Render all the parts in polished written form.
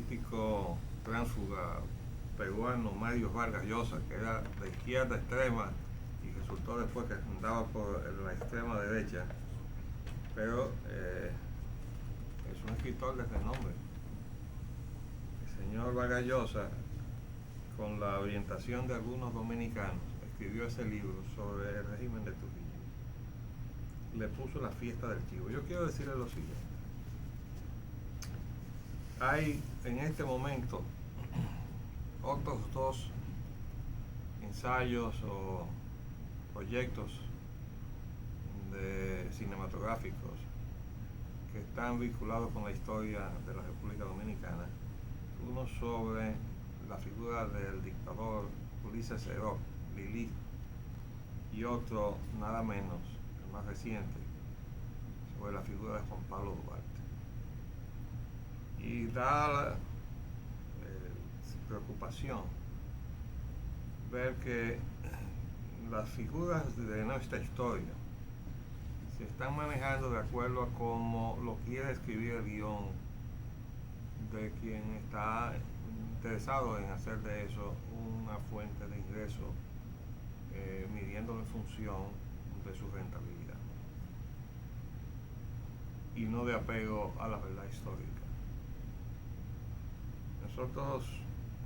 político tránsfuga peruano Mario Vargas Llosa, que era de izquierda extrema y resultó después que andaba por la extrema derecha, pero es un escritor de renombre. El señor Vargas Llosa, con la orientación de algunos dominicanos, escribió ese libro sobre el régimen de Trujillo. Le puso la fiesta del chivo. Yo quiero decirle lo siguiente. Hay en este momento otros dos ensayos o proyectos cinematográficos que están vinculados con la historia de la República Dominicana. Uno sobre la figura del dictador Ulises Heró, Lili, y otro, nada menos, el más reciente, sobre la figura de Juan Pablo Duarte. Y da preocupación ver que las figuras de nuestra historia se están manejando de acuerdo a cómo lo quiere escribir el guión de quien está interesado en hacer de eso una fuente de ingreso, midiéndolo en función de su rentabilidad y no de apego a la verdad histórica. Nosotros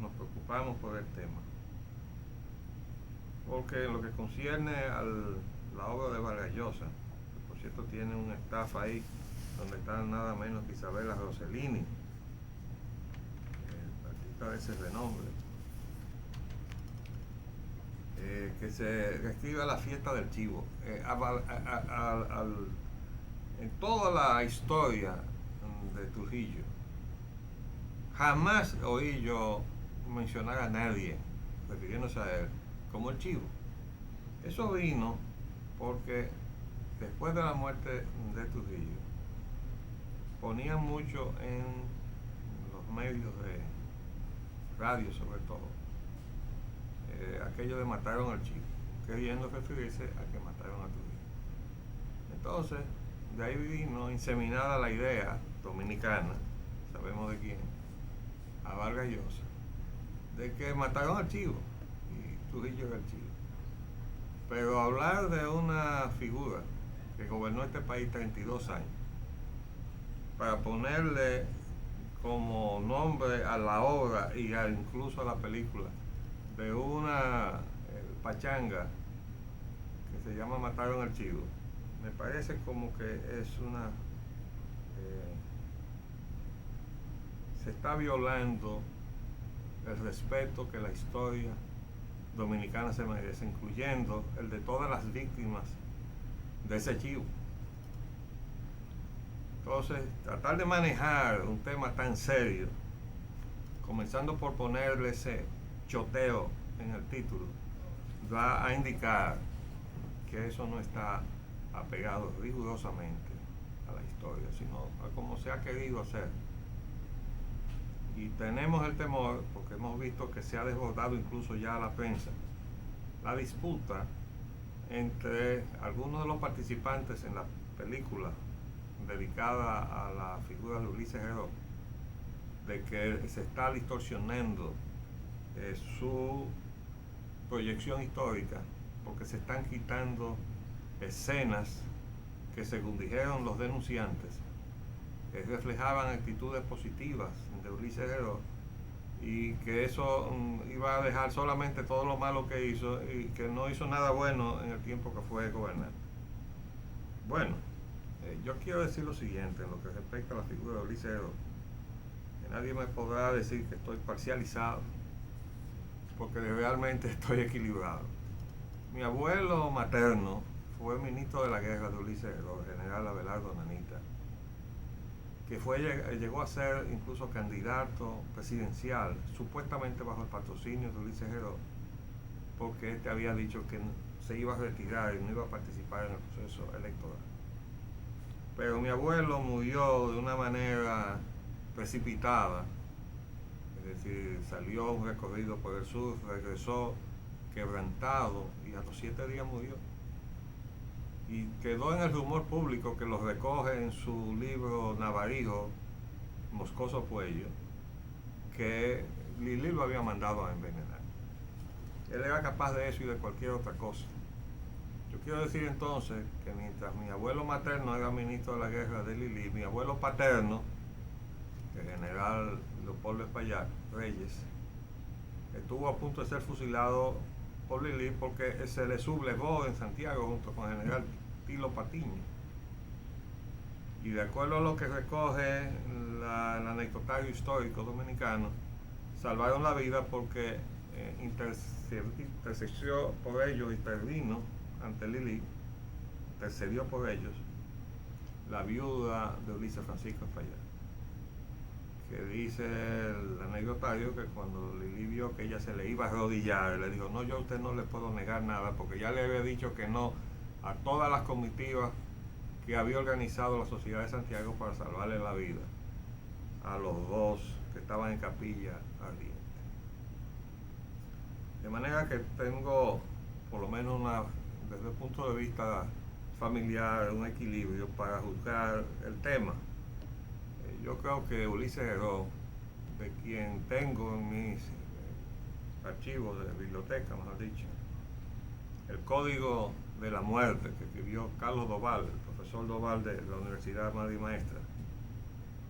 nos preocupamos por el tema porque en lo que concierne a la obra de Vargas Llosa, que por cierto tiene un staff ahí donde está nada menos que Isabela Rossellini, artista de ese renombre, que se reescribe a la fiesta del chivo. En toda la historia de Trujillo, jamás oí yo mencionar a nadie, refiriéndose a él, como el chivo. Eso vino porque después de la muerte de Trujillo, ponían mucho en los medios de radio, sobre todo, aquello de mataron al chivo, queriendo referirse a que mataron a Trujillo. Entonces, de ahí vino inseminada la idea dominicana, sabemos de quién, a Vargas Llosa, de que mataron al chivo y Trujillo era el chivo. Pero hablar de una figura que gobernó este país 32 años para ponerle como nombre a la obra y incluso a la película de una pachanga que se llama Mataron al Chivo, me parece como que es una se está violando el respeto que la historia dominicana se merece, incluyendo el de todas las víctimas de ese chivo. Entonces, tratar de manejar un tema tan serio, comenzando por ponerle ese choteo en el título, va a indicar que eso no está apegado rigurosamente a la historia, sino a como se ha querido hacer. Y tenemos el temor, porque hemos visto que se ha desbordado incluso ya a la prensa, la disputa entre algunos de los participantes en la película dedicada a la figura de Ulises Heró, de que se está distorsionando su proyección histórica, porque se están quitando escenas que, según dijeron los denunciantes, reflejaban actitudes positivas de Ulises Heró, y que eso iba a dejar solamente todo lo malo que hizo y que no hizo nada bueno en el tiempo que fue gobernante. Bueno, yo quiero decir lo siguiente en lo que respecta a la figura de Ulises Heró, que nadie me podrá decir que estoy parcializado, porque realmente estoy equilibrado. Mi abuelo materno fue ministro de la guerra de Ulises Heró, el general Abelardo Nanita, que llegó a ser incluso candidato presidencial, supuestamente bajo el patrocinio de Ulises Heró, porque este había dicho que se iba a retirar y no iba a participar en el proceso electoral. Pero mi abuelo murió de una manera precipitada, es decir, salió a un recorrido por el sur, regresó quebrantado y a los 7 días murió. Y quedó en el rumor público, que lo recoge en su libro Navarijo, Moscoso Puello, que Lili lo había mandado a envenenar. Él era capaz de eso y de cualquier otra cosa. Yo quiero decir entonces que mientras mi abuelo materno era ministro de la guerra de Lili, mi abuelo paterno, el general Leopoldo Espaillat Reyes, estuvo a punto de ser fusilado por Lili porque se le sublevó en Santiago junto con el general Tilo Patiño. Y de acuerdo a lo que recoge el anecdotario histórico dominicano, salvaron la vida porque intercedió por ellos, intervino ante Lili, intercedió por ellos la viuda de Ulises Francisco Espaillat, que dice el anecdotario que cuando Lili vio que ella se le iba a arrodillar, le dijo: no, yo a usted no le puedo negar nada, porque ya le había dicho que no a todas las comitivas que había organizado la Sociedad de Santiago para salvarle la vida a los dos que estaban en capilla ardiente. De manera que tengo, por lo menos desde el punto de vista familiar, un equilibrio para juzgar el tema. Yo creo que Ulises Heró, de quien tengo en mis archivos de biblioteca, mejor dicho, el Código de la Muerte que escribió Carlos Doval, el profesor Doval de la Universidad Madre y Maestra,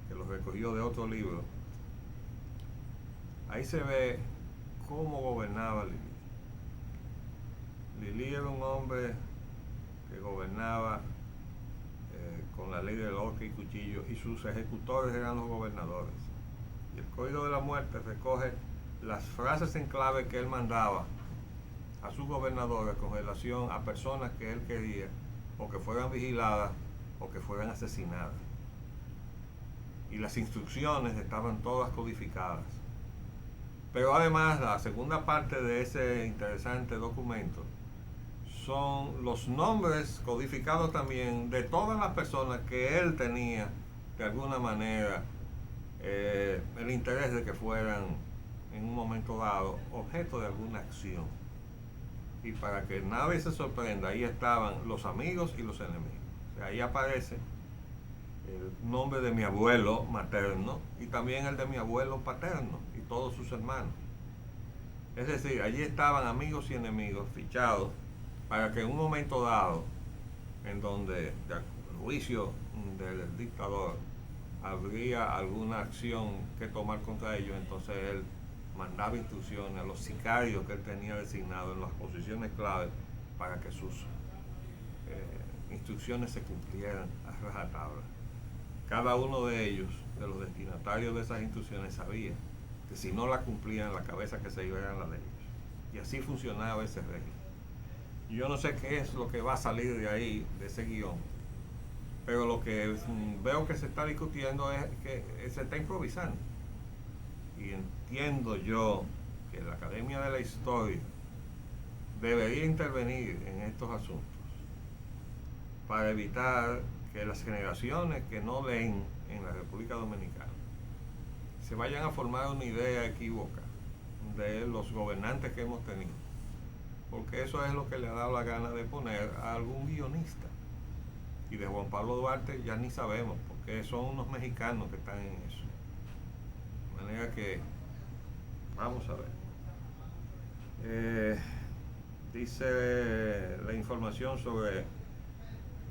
que lo recogió de otro libro. Ahí se ve cómo gobernaba Lili. Lili era un hombre que gobernaba con la ley del horca y cuchillo, y sus ejecutores eran los gobernadores. Y el Código de la Muerte recoge las frases en clave que él mandaba a sus gobernadores con relación a personas que él quería o que fueran vigiladas o que fueran asesinadas. Y las instrucciones estaban todas codificadas. Pero además, la segunda parte de ese interesante documento son los nombres codificados también de todas las personas que él tenía de alguna manera el interés de que fueran en un momento dado objeto de alguna acción. Y para que nadie se sorprenda, ahí estaban los amigos y los enemigos. O sea, ahí aparece el nombre de mi abuelo materno y también el de mi abuelo paterno y todos sus hermanos. Es decir, allí estaban amigos y enemigos fichados para que en un momento dado, en donde el juicio del dictador habría alguna acción que tomar contra ellos, entonces él mandaba instrucciones a los sicarios que él tenía designados en las posiciones clave para que sus instrucciones se cumplieran a rajatabla. Cada uno de ellos, de los destinatarios de esas instrucciones, sabía que si no la cumplían, la cabeza que se iba era la de ellos. Y así funcionaba ese régimen. Yo no sé qué es lo que va a salir de ahí, de ese guión, pero lo que veo que se está discutiendo es que se está improvisando. Y entiendo yo que la Academia de la Historia debería intervenir en estos asuntos para evitar que las generaciones que no leen en la República Dominicana se vayan a formar una idea equívoca de los gobernantes que hemos tenido, porque eso es lo que le ha dado la gana de poner a algún guionista. Y de Juan Pablo Duarte ya ni sabemos, porque son unos mexicanos que están en eso. De manera que vamos a ver. Dice la información sobre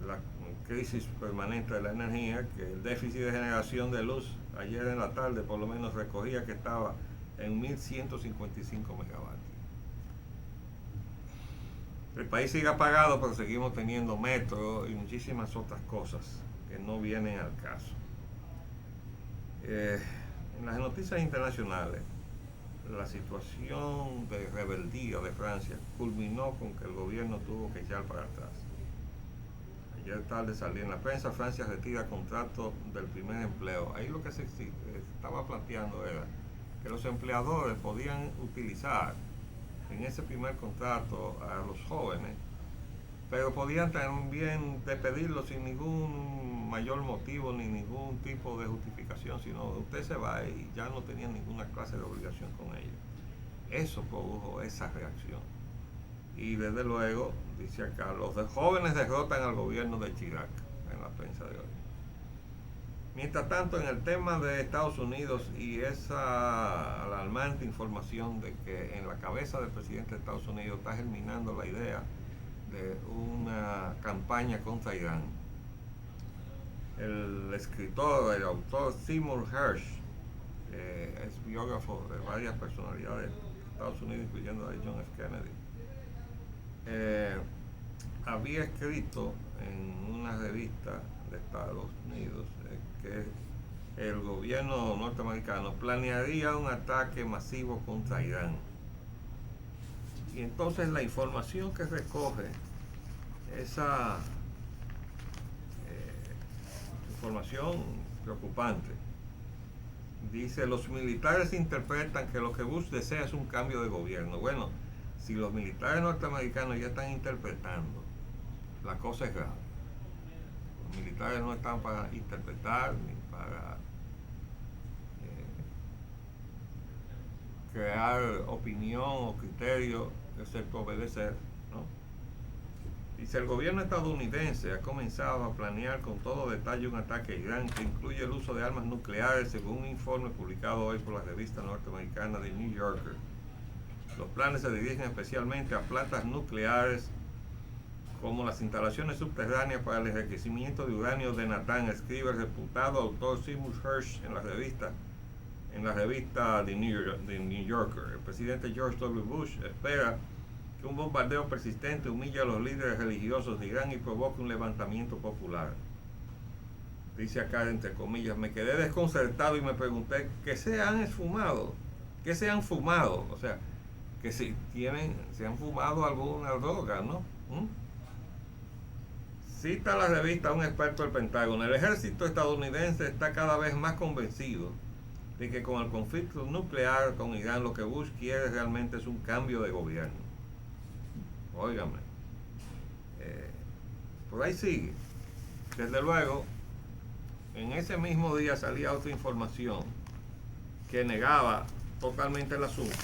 la crisis permanente de la energía, que el déficit de generación de luz ayer en la tarde por lo menos recogía que estaba en 1155 megavatios. El país sigue apagado, pero seguimos teniendo metro y muchísimas otras cosas que no vienen al caso. En las noticias internacionales, la situación de rebeldía de Francia culminó con que el gobierno tuvo que echar para atrás. Ayer tarde salió en la prensa: Francia retira contrato del primer empleo. Ahí lo que se estaba planteando era que los empleadores podían utilizar en ese primer contrato a los jóvenes, pero podían también despedirlos sin ningún mayor motivo ni ningún tipo de justificación, sino usted se va y ya no tenía ninguna clase de obligación con ellos. Eso produjo esa reacción. Y desde luego, dice acá, los jóvenes derrotan al gobierno de Chirac, en la prensa de hoy. Mientras tanto, en el tema de Estados Unidos y esa alarmante información de que en la cabeza del presidente de Estados Unidos está germinando la idea de una campaña contra Irán, el escritor, el autor Seymour Hersh, es biógrafo de varias personalidades de Estados Unidos, incluyendo a John F. Kennedy, había escrito en una revista de Estados Unidos que el gobierno norteamericano planearía un ataque masivo contra Irán. Y entonces la información que recoge esa información preocupante dice: los militares interpretan que lo que Bush desea es un cambio de gobierno. Bueno, si los militares norteamericanos ya están interpretando, la cosa es grave. Los militares no están para interpretar ni para crear opinión o criterio, excepto obedecer, ¿no? Dice: el gobierno estadounidense ha comenzado a planear con todo detalle un ataque a Irán que incluye el uso de armas nucleares, según un informe publicado hoy por la revista norteamericana The New Yorker. Los planes se dirigen especialmente a plantas nucleares como las instalaciones subterráneas para el enriquecimiento de uranio de Natanz, escribe el reputado autor Seymour Hersh en la revista The New Yorker. El presidente George W. Bush espera que un bombardeo persistente humille a los líderes religiosos de Irán y provoque un levantamiento popular. Dice acá, entre comillas: me quedé desconcertado y me pregunté ¿qué se han esfumado? ¿Qué se han fumado? O sea, que si se han fumado alguna droga, ¿no? Cita la revista a un experto del Pentágono: el ejército estadounidense está cada vez más convencido de que con el conflicto nuclear con Irán lo que Bush quiere realmente es un cambio de gobierno. Óigame, por ahí sigue. Desde luego, en ese mismo día salía otra información que negaba totalmente el asunto,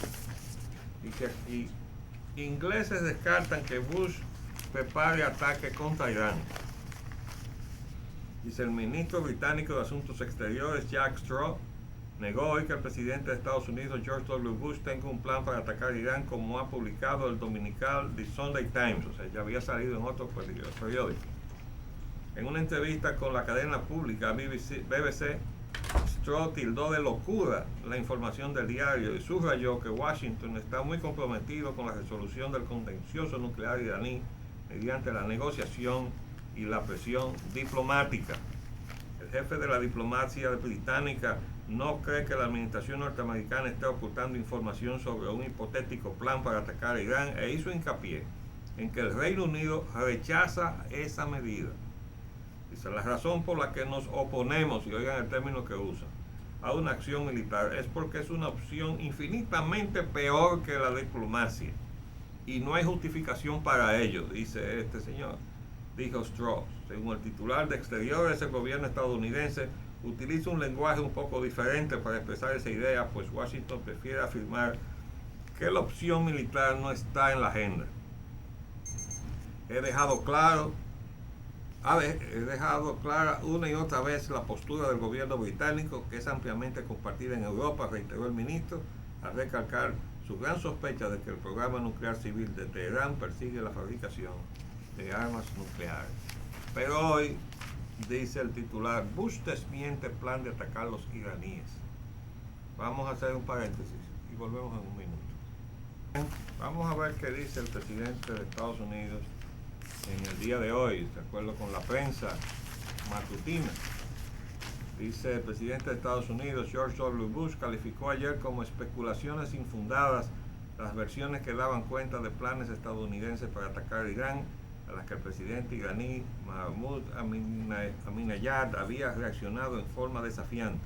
y ingleses descartan que Bush prepare ataque contra Irán. Dice: el ministro británico de Asuntos Exteriores, Jack Straw, negó hoy que el presidente de Estados Unidos, George W. Bush, tenga un plan para atacar Irán, como ha publicado el dominical The Sunday Times. O sea, ya había salido en otros periódicos. En una entrevista con la cadena pública BBC, Straw tildó de locura la información del diario y subrayó que Washington está muy comprometido con la resolución del contencioso nuclear iraní mediante la negociación y la presión diplomática. El jefe de la diplomacia británica no cree que la administración norteamericana esté ocultando información sobre un hipotético plan para atacar a Irán, e hizo hincapié en que el Reino Unido rechaza esa medida. Dice: la razón por la que nos oponemos, y oigan el término que usa, a una acción militar es porque es una opción infinitamente peor que la diplomacia y no hay justificación para ello, dice este señor. Dijo Straw. Según el titular de Exteriores, el gobierno estadounidense utiliza un lenguaje un poco diferente para expresar esa idea, pues Washington prefiere afirmar que la opción militar no está en la agenda. He dejado clara una y otra vez la postura del gobierno británico, que es ampliamente compartida en Europa, reiteró el ministro, al recalcar su gran sospecha de que el programa nuclear civil de Teherán persigue la fabricación de armas nucleares. Pero hoy, dice el titular, Bush desmiente el plan de atacar a los iraníes. Vamos a hacer un paréntesis y volvemos en un minuto. Vamos a ver qué dice el presidente de Estados Unidos en el día de hoy, de acuerdo con la prensa matutina. Dice: el presidente de Estados Unidos, George W. Bush, calificó ayer como especulaciones infundadas las versiones que daban cuenta de planes estadounidenses para atacar Irán, a las que el presidente iraní Mahmoud Ahmadinejad había reaccionado en forma desafiante.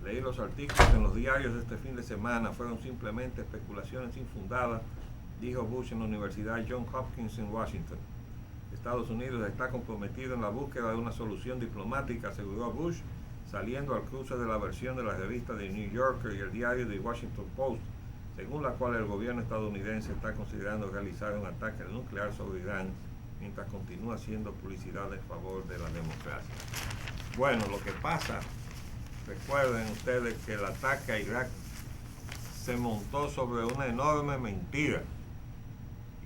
Leí los artículos en los diarios este fin de semana, fueron simplemente especulaciones infundadas, dijo Bush en la Universidad Johns Hopkins en Washington. Estados Unidos está comprometido en la búsqueda de una solución diplomática, aseguró Bush, saliendo al cruce de la versión de la revista The New Yorker y el diario The Washington Post, según la cual el gobierno estadounidense está considerando realizar un ataque nuclear sobre Irán mientras continúa haciendo publicidad en favor de la democracia. Bueno, lo que pasa, recuerden ustedes que el ataque a Irak se montó sobre una enorme mentira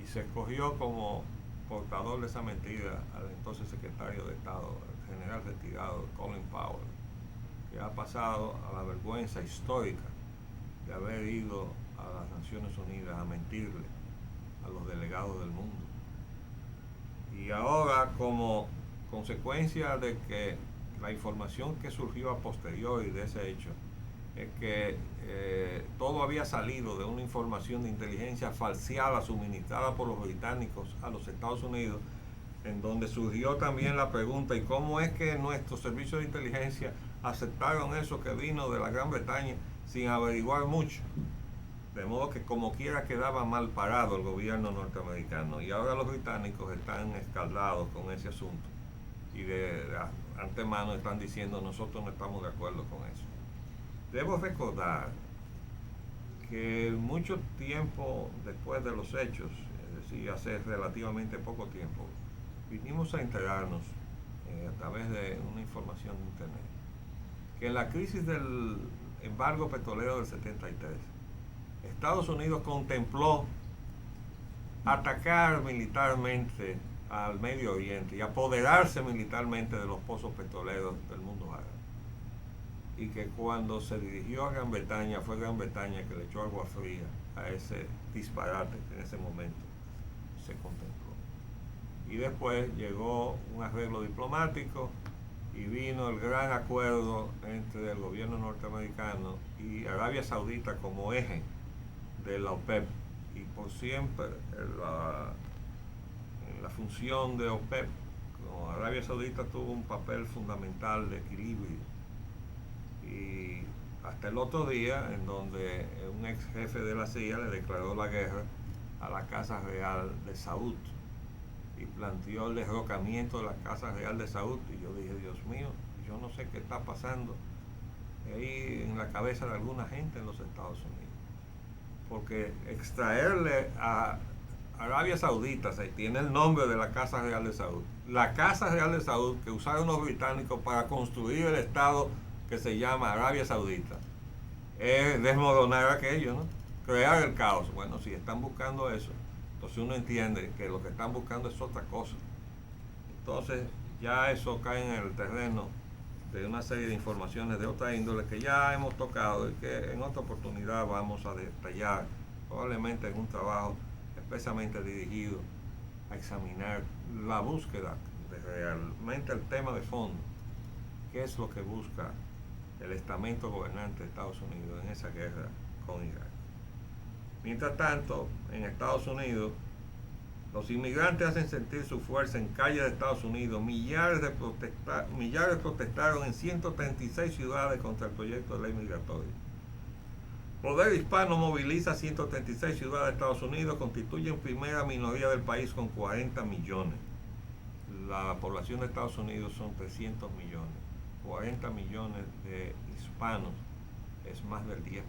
y se escogió como portador de esa mentira al entonces secretario de Estado, el general retirado Colin Powell, que ha pasado a la vergüenza histórica de haber ido a las Naciones Unidas a mentirle a los delegados del mundo. Y ahora, como consecuencia de que la información que surgió a posteriori de ese hecho es que todo había salido de una información de inteligencia falseada suministrada por los británicos a los Estados Unidos, en donde surgió también la pregunta: ¿y cómo es que nuestros servicios de inteligencia aceptaron eso que vino de la Gran Bretaña sin averiguar mucho? De modo que como quiera quedaba mal parado el gobierno norteamericano, y ahora los británicos están escaldados con ese asunto y de antemano están diciendo: nosotros no estamos de acuerdo con eso. Debo recordar que mucho tiempo después de los hechos, es decir, hace relativamente poco tiempo, vinimos a enterarnos a través de una información de internet que en la crisis del embargo petrolero del 73, Estados Unidos contempló atacar militarmente al Medio Oriente y apoderarse militarmente de los pozos petroleros del mundo árabe. Y que cuando se dirigió a Gran Bretaña, fue Gran Bretaña que le echó agua fría a ese disparate que en ese momento se contempló. Y después llegó un arreglo diplomático y vino el gran acuerdo entre el gobierno norteamericano y Arabia Saudita como eje de la OPEP. Y por siempre en la función de OPEP, como Arabia Saudita tuvo un papel fundamental de equilibrio. Y hasta el otro día, en donde un ex jefe de la CIA le declaró la guerra a la Casa Real de Saud y planteó el derrocamiento de la Casa Real de Saud. Y yo dije: Dios mío, yo no sé qué está pasando ahí en la cabeza de alguna gente en los Estados Unidos, porque extraerle a Arabia Saudita, se tiene el nombre de la Casa Real de Saud, la Casa Real de Saud que usaron los británicos para construir el Estado que se llama Arabia Saudita, es desmoronar aquello, ¿no? Crear el caos. Bueno, si están buscando eso, entonces uno entiende que lo que están buscando es otra cosa. Entonces ya eso cae en el terreno de una serie de informaciones de otra índole que ya hemos tocado y que en otra oportunidad vamos a detallar, probablemente en un trabajo especialmente dirigido a examinar la búsqueda de realmente el tema de fondo, qué es lo que busca el estamento gobernante de Estados Unidos en esa guerra con Irak. Mientras tanto, en Estados Unidos, los inmigrantes hacen sentir su fuerza en calles de Estados Unidos. Millares protestaron en 136 ciudades contra el proyecto de ley migratoria. Poder Hispano moviliza 136 ciudades de Estados Unidos, constituyen primera minoría del país con 40 millones. La población de Estados Unidos son 300 millones. 40 millones de hispanos es más del 10%.